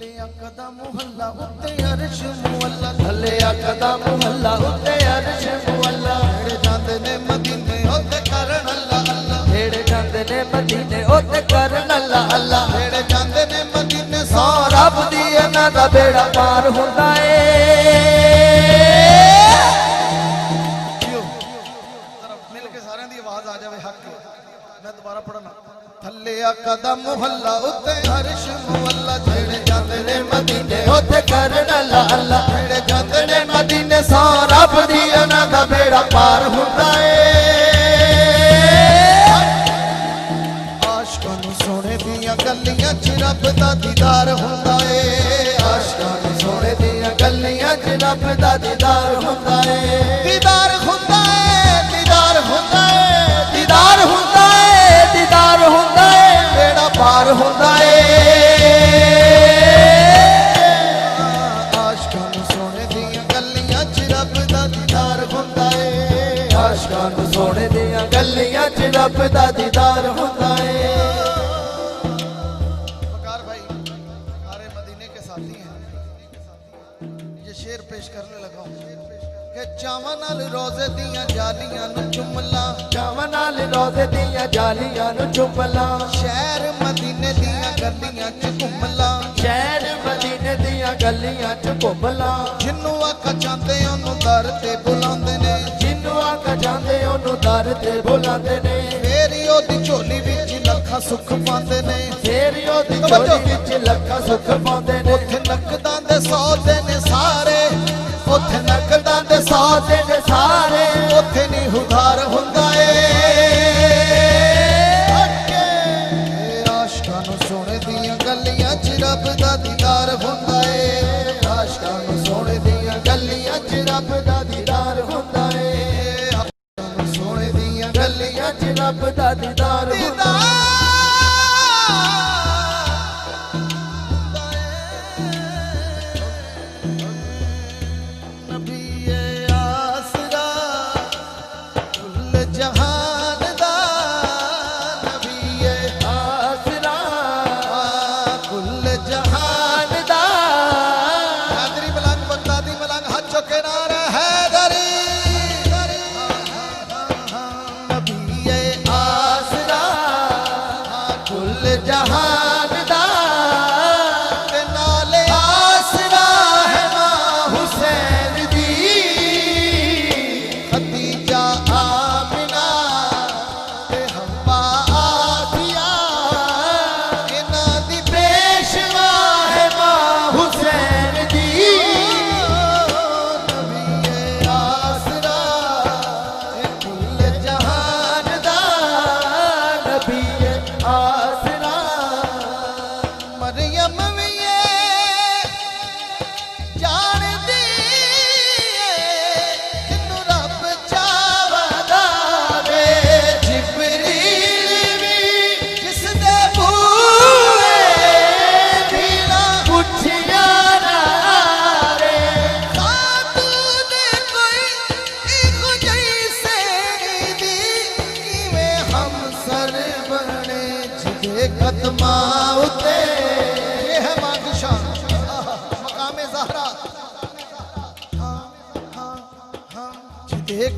थल्ले कदा मुहल्ला उत्ते अर्श मुअल्ला थल्ले कदा मुहल्ला उत्ते अर्श मुअल्ला हेड़े जांदे ने मदीने ओते करन अल्लाह अल्लाह हेड़े जांदे ने मदीने ओते करन अल्लाह अल्लाह हेड़े जांदे ने मदीने सौ रब दी इन्हां दा बेड़ा पार हुंदा ए मिल के सारियां दी आवाज आ जावे हक मैं दोबारा पढ़ना थल्ले कदा मुहल्ला उत्ते अर्श मुअल्ला जेड़े जांदे ने मदीने ओते करन अल्लाह अल्लाह जेड़े जांदे ने मदीने सौ रब दी इन्हां दा बेड़ा पार हुंदा ए आशिकां नूं सोने दियां गल्लियां च रब दा दीदार हुंदा ए आशिकां नूं सोने दियां गल्लियां च रब दा दीदार हुंदा ए दीदार हुंदा ए दीदार हुंदा ए दीदार हुंदा ए दीदार हुंदा ए बेड़ा पार हुंदा ए आशिकां नूं सोने दियां गल्लियां च रब दा दीदार हुंदा ए आशिकां नूं सोने दियां गल्लियां च रब दा दीदार हुंदा ए वकार भाई हमारे मदीने के साथी हैं ये शेर पेश करने लगा हूं कि चावां नाल रोज़े दियां जालियां नूं चुमला चावां नाल रोज़े दियां जालियां नूं चुमला शहर मदीने दियां गलियां च घुमला शहर मदीने दियां गलियां च घुमला जिन्नू आका चाहते ओनू दर ते बुलांदे ने जिन्नू आका चाहते ओनू दर ते बुलांदे ने फेरी ओदी झोली विच लखां सुख पांदे ने फेरी ओदी झोली विच लखां सुख पांदे ने उत्थे नकदां दे सौदे ने सारे उत्थे नकदां दे सौदे ने सारे उत्थे नहीं उधार हुंदा ए आशिकां नूं सोने दियां गल्लियां च रब दा दीदार हुंदा ए आशिकां नूं सोने दियां गल्लियां च रब दा दीदार हुंदा ए आशिकां नूं सोने दियां गल्लियां च रब दा दीदार हुंदा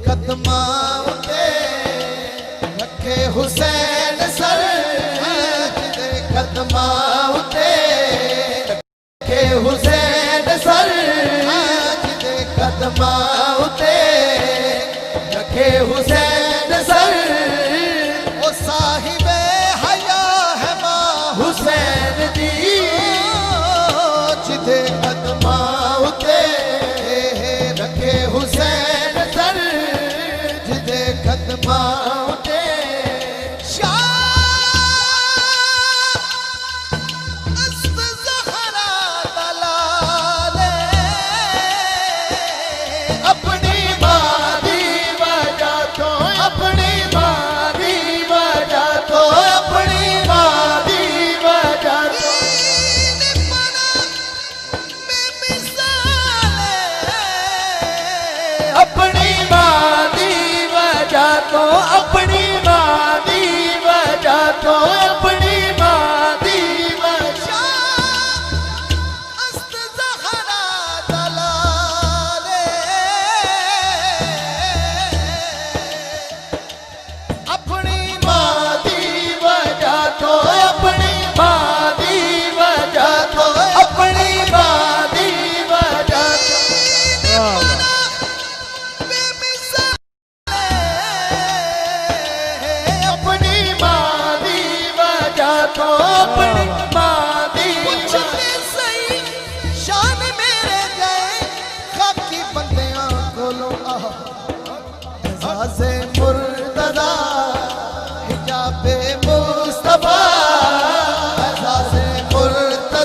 कदमा उते रखे हुसैन सर जिदे कदमा उते रखे हुसैन सर जिदे कदमा उते रखे हुसैन सर ओ साहिबे हया है मां हुसैन दी जिदे कदमा उते रखे हुसैन कदमा उते अपनी मां दी वजह तो अपनी मां दी वजह तो अपनी मां दी वजह तो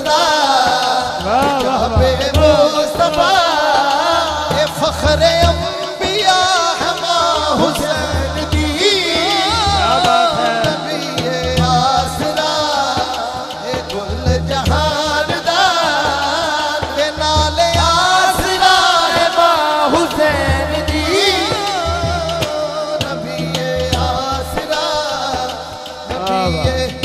रजा जनाबे मुस्तफा ये फखरे अंबिया है मां हुसैन दी नबी ये आसरा ये गुल जहान दा ते नाले आसरा है मां हुसैन दी नबी ये आसरा नबी ये